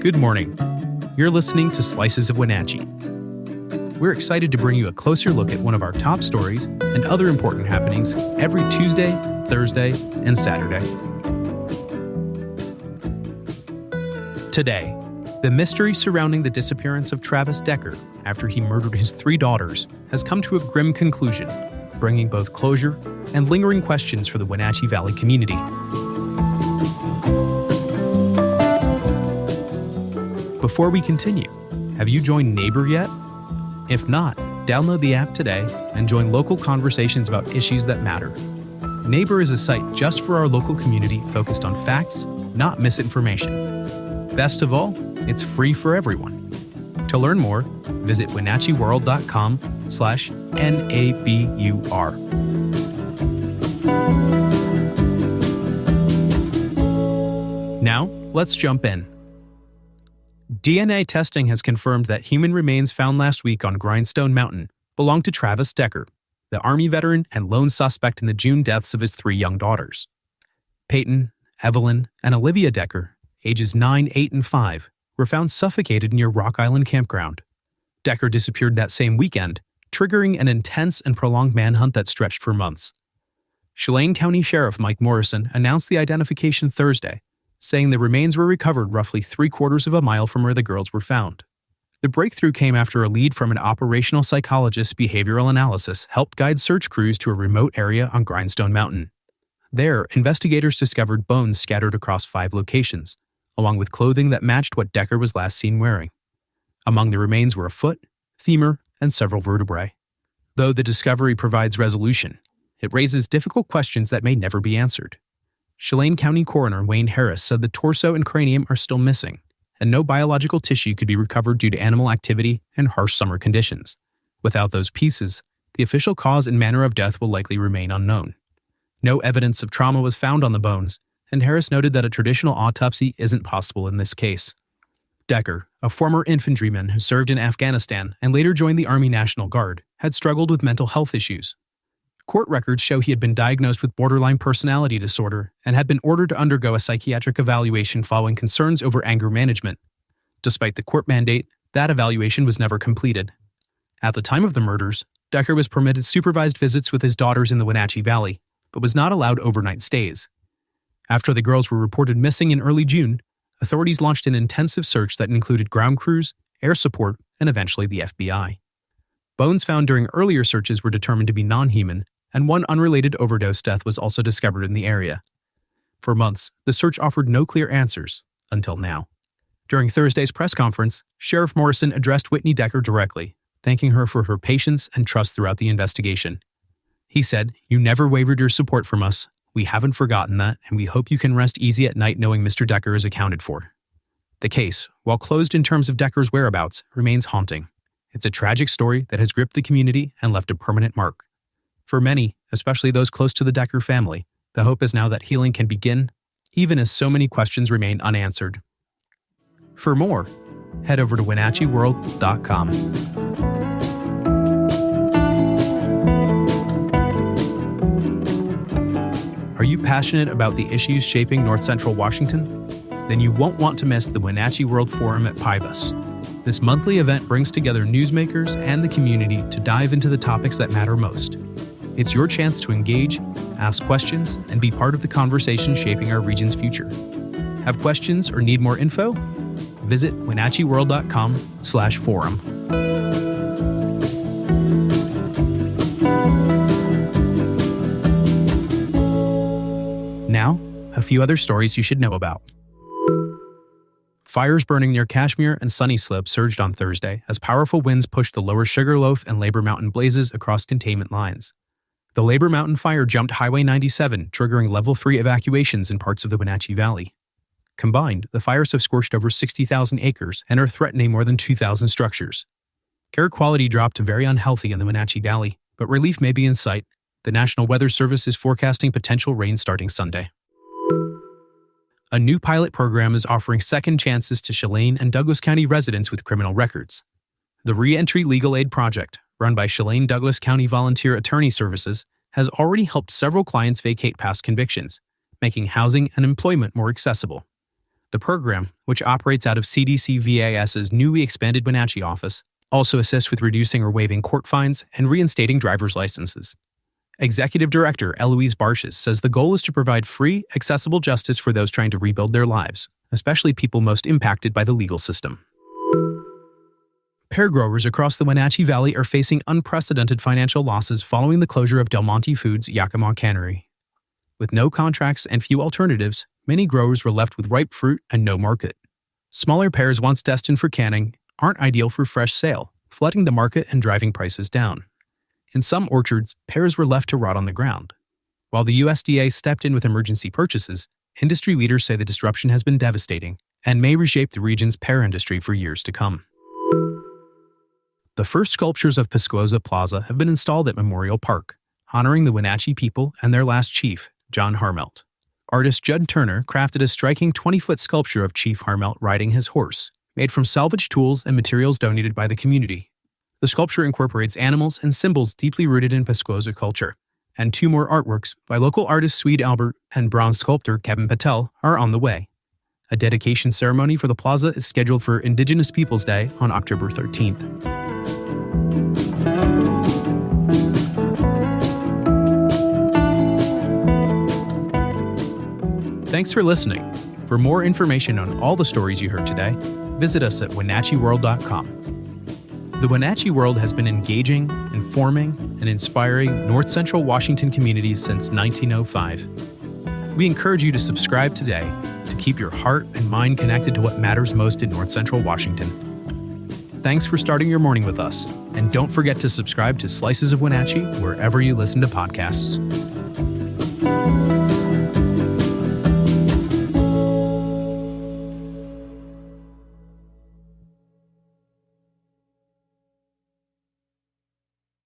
Good morning. You're listening to Slices of Wenatchee. We're excited to bring you a closer look at one of our top stories and other important happenings every Tuesday, Thursday, and Saturday. Today, the mystery surrounding the disappearance of Travis Decker after he murdered his 3 daughters has come to a grim conclusion, bringing both closure and lingering questions for the Wenatchee Valley community. Before we continue, have you joined Neighbor yet? If not, download the app today and join local conversations about issues that matter. Neighbor is a site just for our local community focused on facts, not misinformation. Best of all, it's free for everyone. To learn more, visit wenatcheeworld.com/NABUR. Now, let's jump in. DNA testing has confirmed that human remains found last week on Grindstone Mountain belong to Travis Decker, the Army veteran and lone suspect in the June deaths of his 3 young daughters. Peyton, Evelyn, and Olivia Decker, ages 9, 8, and 5, were found suffocated near Rock Island Campground. Decker disappeared that same weekend, triggering an intense and prolonged manhunt that stretched for months. Chelan County Sheriff Mike Morrison announced the identification Thursday, saying the remains were recovered roughly 3/4 of a mile from where the girls were found. The breakthrough came after a lead from an operational psychologist's behavioral analysis helped guide search crews to a remote area on Grindstone Mountain. There, investigators discovered bones scattered across 5 locations, along with clothing that matched what Decker was last seen wearing. Among the remains were a foot, femur, and several vertebrae. Though the discovery provides resolution, it raises difficult questions that may never be answered. Chelan County Coroner Wayne Harris said the torso and cranium are still missing, and no biological tissue could be recovered due to animal activity and harsh summer conditions. Without those pieces, the official cause and manner of death will likely remain unknown. No evidence of trauma was found on the bones, and Harris noted that a traditional autopsy isn't possible in this case. Decker, a former infantryman who served in Afghanistan and later joined the Army National Guard, had struggled with mental health issues. Court records show he had been diagnosed with borderline personality disorder and had been ordered to undergo a psychiatric evaluation following concerns over anger management. Despite the court mandate, that evaluation was never completed. At the time of the murders, Decker was permitted supervised visits with his daughters in the Wenatchee Valley, but was not allowed overnight stays. After the girls were reported missing in early June, authorities launched an intensive search that included ground crews, air support, and eventually the FBI. Bones found during earlier searches were determined to be non-human, and one unrelated overdose death was also discovered in the area. For months, the search offered no clear answers, until now. During Thursday's press conference, Sheriff Morrison addressed Whitney Decker directly, thanking her for her patience and trust throughout the investigation. He said, "You never wavered your support from us. We haven't forgotten that, and we hope you can rest easy at night knowing Mr. Decker is accounted for." The case, while closed in terms of Decker's whereabouts, remains haunting. It's a tragic story that has gripped the community and left a permanent mark. For many, especially those close to the Decker family, the hope is now that healing can begin, even as so many questions remain unanswered. For more, head over to WenatcheeWorld.com. Are you passionate about the issues shaping North Central Washington? Then you won't want to miss the Wenatchee World Forum at Pybus. This monthly event brings together newsmakers and the community to dive into the topics that matter most. It's your chance to engage, ask questions, and be part of the conversation shaping our region's future. Have questions or need more info? Visit WenatcheeWorld.com/forum. Now, a few other stories you should know about. Fires burning near Kashmir and Sunny Slope surged on Thursday as powerful winds pushed the lower Sugarloaf and Labor Mountain blazes across containment lines. The Labor Mountain fire jumped Highway 97, triggering Level 3 evacuations in parts of the Wenatchee Valley. Combined, the fires have scorched over 60,000 acres and are threatening more than 2,000 structures. Air quality dropped to very unhealthy in the Wenatchee Valley, but relief may be in sight. The National Weather Service is forecasting potential rain starting Sunday. A new pilot program is offering second chances to Chelan and Douglas County residents with criminal records. The Reentry Legal Aid Project, run by Chelan Douglas County Volunteer Attorney Services, has already helped several clients vacate past convictions, making housing and employment more accessible. The program, which operates out of CDC VAS's newly expanded Wenatchee office, also assists with reducing or waiving court fines and reinstating driver's licenses. Executive Director Eloise Barshes says the goal is to provide free, accessible justice for those trying to rebuild their lives, especially people most impacted by the legal system. Pear growers across the Wenatchee Valley are facing unprecedented financial losses following the closure of Del Monte Foods' Yakima Cannery. With no contracts and few alternatives, many growers were left with ripe fruit and no market. Smaller pears once destined for canning aren't ideal for fresh sale, flooding the market and driving prices down. In some orchards, pears were left to rot on the ground. While the USDA stepped in with emergency purchases, industry leaders say the disruption has been devastating and may reshape the region's pear industry for years to come. The first sculptures of Pasquoza Plaza have been installed at Memorial Park, honoring the Wenatchee people and their last chief, John Harmelt. Artist Judd Turner crafted a striking 20-foot sculpture of Chief Harmelt riding his horse, made from salvaged tools and materials donated by the community. The sculpture incorporates animals and symbols deeply rooted in Pasquoza culture, and 2 more artworks by local artist Swede Albert and bronze sculptor Kevin Patel are on the way. A dedication ceremony for the plaza is scheduled for Indigenous Peoples Day on October 13th. Thanks for listening. For more information on all the stories you heard today, visit us at WenatcheeWorld.com. The Wenatchee World has been engaging, informing, and inspiring North Central Washington communities since 1905. We encourage you to subscribe today to keep your heart and mind connected to what matters most in North Central Washington. Thanks for starting your morning with us, and don't forget to subscribe to Slices of Wenatchee wherever you listen to podcasts.